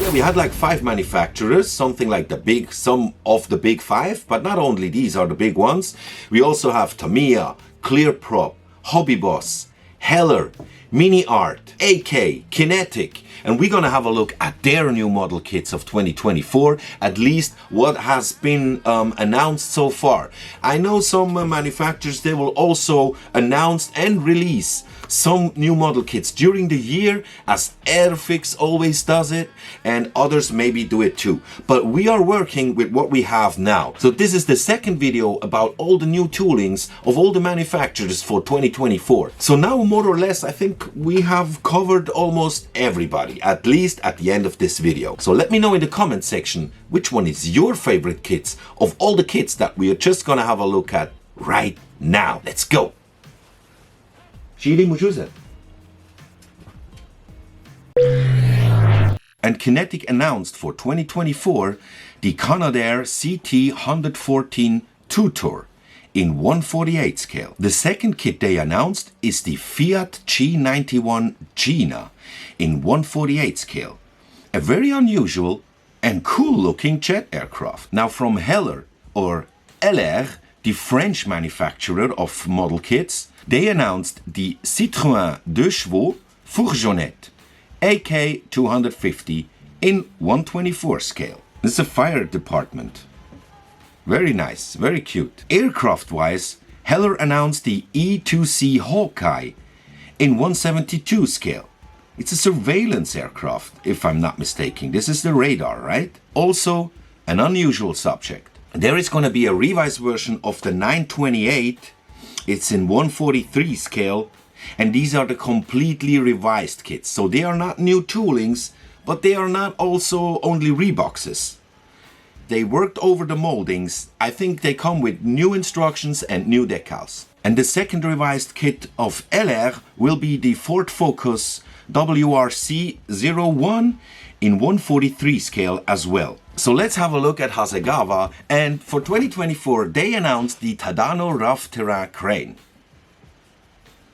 Yeah, we had like 5 manufacturers, something like some of the big 5, but not only these are the big ones. We also have Tamiya, ClearProp, HobbyBoss, Heller, MiniArt, AK, Kinetic, and we're gonna have a look at their new model kits of 2024, at least what has been announced so far. I know some manufacturers, they will also announce and release some new model kits during the year, as Airfix always does it, and others maybe do it too. But we are working with what we have now. So this is the second video about all the new toolings of all the manufacturers for 2024. So now more or less I think we have covered almost everybody, at least at the end of this video. So let me know in the comment section which one is your favorite kits of all the kits that we are just gonna have a look at right now. Let's go! And Kinetic announced for 2024 the Canadair CT114 2-Tour in 1/48 scale. The second kit they announced is the Fiat G91 Gina in 1/48 scale. A very unusual and cool looking jet aircraft. Now from Heller or LR, the French manufacturer of model kits, they announced the Citroën 2 Chevaux Fourgonnette AK 250 in 1/24 scale. This is a fire department. Very nice, very cute. Aircraft wise, Heller announced the E2C Hawkeye in 1/72 scale. It's a surveillance aircraft, if I'm not mistaken. This is the radar, right? Also, an unusual subject. There is going to be a revised version of the 928. It's in 1/43 scale, and these are the completely revised kits. So they are not new toolings, but they are not also only reboxes. They worked over the moldings. I think they come with new instructions and new decals. And the second revised kit of LR will be the Ford Focus WRC01 in 1/43 scale as well. So let's have a look at Hasegawa, and for 2024 they announced the Tadano Rough Terrain crane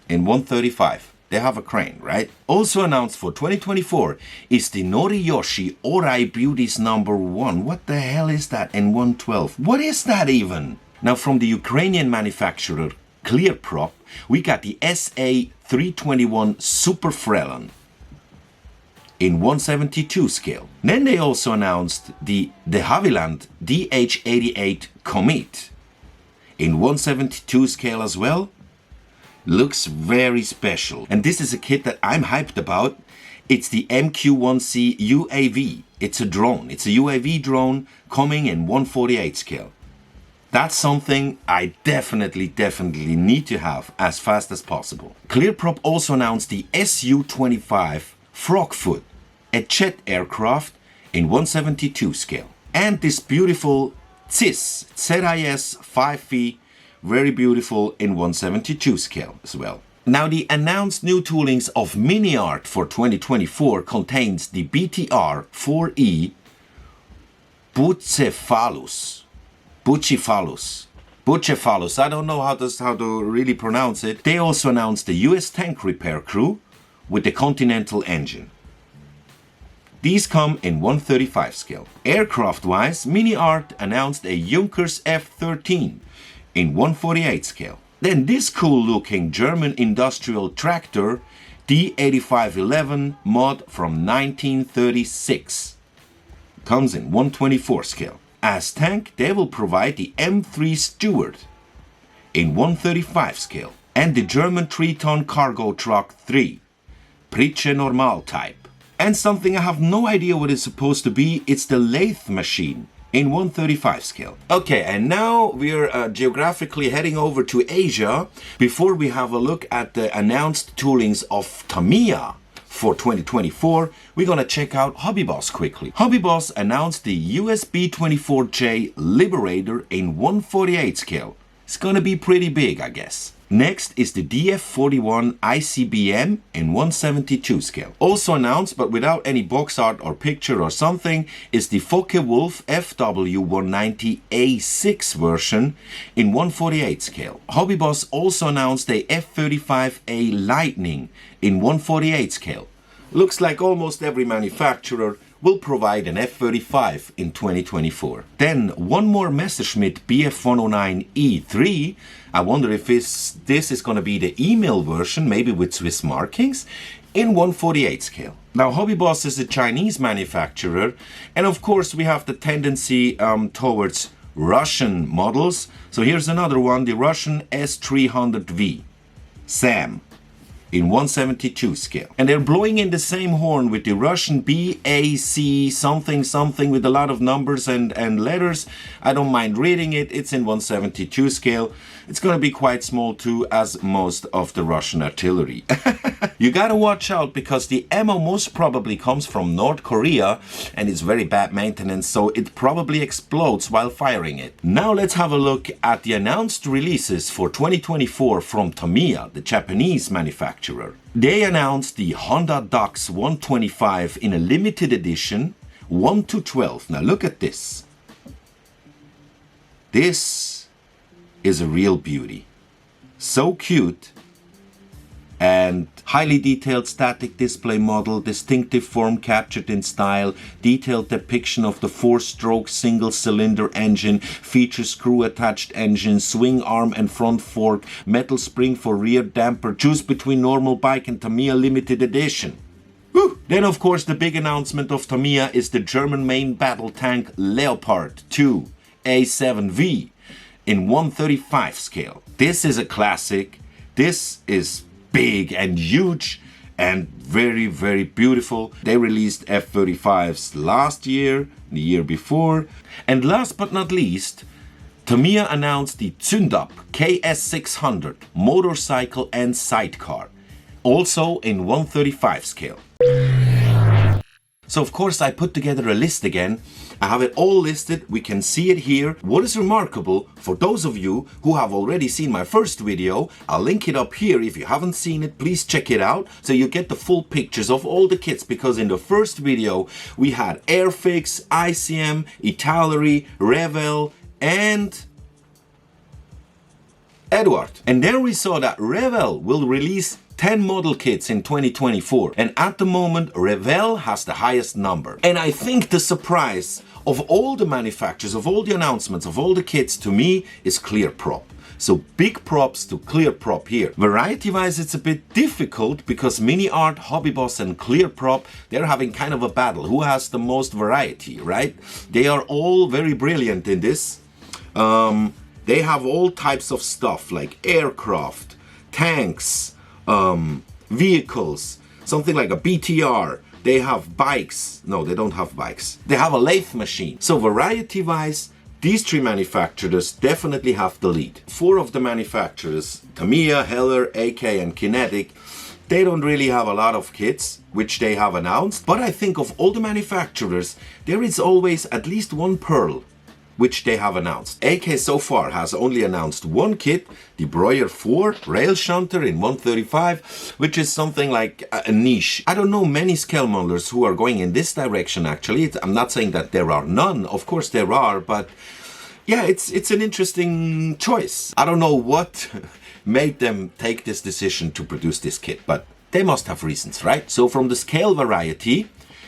in 1/35. They have a crane, right? Also announced for 2024 is the Noriyoshi Orai Beauties #1. What the hell is that in 1/12? What is that even? Now from the Ukrainian manufacturer ClearProp, we got the SA321 Super Frelon in 1/72 scale. Then they also announced the de Havilland DH88 Comet in 1/72 scale as well. Looks very special. And this is a kit that I'm hyped about. It's the MQ-1C UAV. It's a drone. It's a UAV drone coming in 1/48 scale. That's something I definitely need to have as fast as possible. ClearProp also announced the SU-25 Frogfoot, a jet aircraft in 1/72 scale. And this beautiful ZIS 5V, very beautiful in 1/72 scale as well. Now the announced new toolings of MiniArt for 2024 contains the BTR 4E Bucephalus. I don't know how to really pronounce it. They also announced the US tank repair crew with the Continental engine. These come in 1/35 scale. Aircraft wise, MiniArt announced a Junkers F-13 in 1/48 scale. Then this cool looking German industrial tractor D8511 mod from 1936 comes in 1/24 scale. As tank, they will provide the M3 Stewart in 1/35 scale and the German 3-ton cargo truck 3 Pritsche Normal type. And something I have no idea what it's supposed to be, it's the lathe machine in 1/35 scale. Okay, and now we're geographically heading over to Asia. Before we have a look at the announced toolings of Tamiya for 2024, we're gonna check out HobbyBoss quickly. HobbyBoss announced the USB 24J Liberator in 1/48 scale. It's gonna be pretty big, I guess. Next is the DF41 ICBM in 1/72 scale. Also announced, but without any box art or picture or something, is the Focke-Wulf FW190 A6 version in 1/48 scale. HobbyBoss also announced a F35A Lightning in 1/48 scale. Looks like almost every manufacturer will provide an F-35 in 2024. Then one more Messerschmitt Bf-109E3. I wonder if this is going to be the email version, maybe with Swiss markings, in 1/48 scale. Now, HobbyBoss is a Chinese manufacturer, and of course we have the tendency towards Russian models. So here's another one, the Russian S300V, SAM, in 1/72 scale. And they're blowing in the same horn with the Russian BAC something something with a lot of numbers and letters. I don't mind reading it. It's in 1/72 scale. It's going to be quite small too, as most of the Russian artillery. You gotta watch out because the ammo most probably comes from North Korea and it's very bad maintenance, so it probably explodes while firing it. Now let's have a look at the announced releases for 2024 from Tamiya, the Japanese manufacturer. They announced the Honda Dux 125 in a limited edition, 1/12. Now look at this. This is a real beauty. So cute. And highly detailed static display model, distinctive form captured in style, detailed depiction of the 4-stroke single-cylinder engine, features screw-attached engine, swing arm and front fork, metal spring for rear damper, choose between normal bike and Tamiya limited edition. Woo! Then of course the big announcement of Tamiya is the German main battle tank Leopard 2 A7V in 1/35 scale. This is a classic. This is big and huge and very, very beautiful. They released F-35s last year, the year before. And last but not least, Tamiya announced the Zündapp KS600 motorcycle and sidecar, also in 1/35 scale. So of course I put together a list again. I have it all listed, we can see it here. What is remarkable, for those of you who have already seen my first video, I'll link it up here. If you haven't seen it, please check it out so you get the full pictures of all the kits, because in the first video we had Airfix, ICM, Italeri, Revell and Eduard. And there we saw that Revell will release 10 model kits in 2024, and at the moment Revell has the highest number. And I think the surprise of all the manufacturers, of all the announcements, of all the kits to me is ClearProp. So big props to ClearProp here. Variety wise it's a bit difficult because MiniArt, HobbyBoss and ClearProp, they're having kind of a battle. Who has the most variety, right? They are all very brilliant in this. They have all types of stuff like aircraft, tanks, vehicles, something like a BTR. They have bikes. No, they don't have bikes. They have a lathe machine. So variety wise, these three manufacturers definitely have the lead. 4 of the manufacturers, Tamiya, Heller, AK and Kinetic, they don't really have a lot of kits which they have announced, but I think of all the manufacturers there is always at least one pearl which they have announced. AK so far has only announced one kit, the Breuer 4 rail shunter in 1/35, which is something like a niche. I don't know many scale modelers who are going in this direction actually. I'm not saying that there are none, of course there are, but yeah, it's an interesting choice. I don't know what made them take this decision to produce this kit, but they must have reasons, right? So from the scale variety,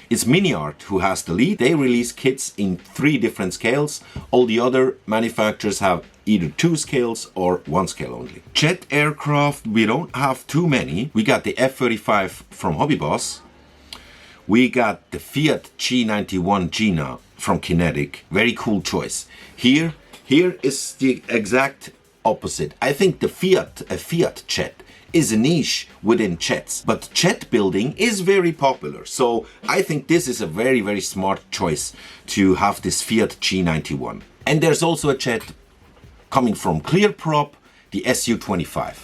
it's MiniArt who has the lead. They release kits in 3 different scales. All the other manufacturers have either 2 scales or 1 scale only. Jet aircraft, we don't have too many. We got the F-35 from HobbyBoss. We got the Fiat G91 Gina from Kinetic. Very cool choice. Here is the exact opposite. I think the Fiat jet is a niche within jets, but jet building is very popular. So I think this is a very, very smart choice to have this Fiat G91. And there's also a jet coming from ClearProp, the Su-25.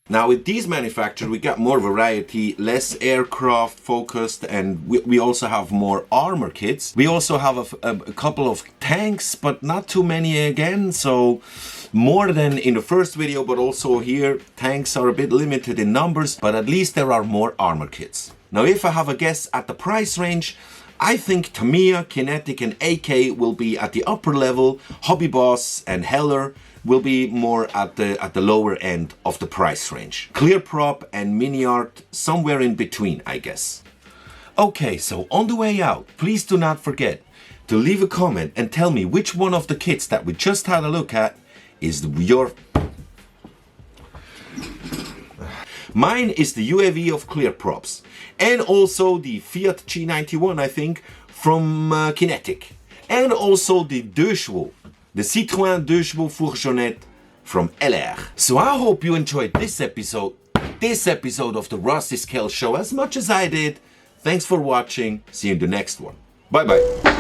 Now with these manufacturers we got more variety, less aircraft focused, and we also have more armor kits. We also have a couple of tanks, but not too many again, so more than in the first video, but also here tanks are a bit limited in numbers, but at least there are more armor kits. Now if I have a guess at the price range, I think Tamiya, Kinetic and AK will be at the upper level. HobbyBoss and Heller will be more at the lower end of the price range. ClearProp and MiniArt somewhere in between, I guess. Okay, so on the way out, please do not forget to leave a comment and tell me which one of the kits that we just had a look at is your... Mine is the UAV of Clear Props, and also the Fiat G91, I think, from Kinetic, and also the Citroën 2 chevaux fourgonnette from LR. So I hope you enjoyed this episode of the Rusty Scale Show as much as I did. Thanks for watching. See you in the next one. Bye bye.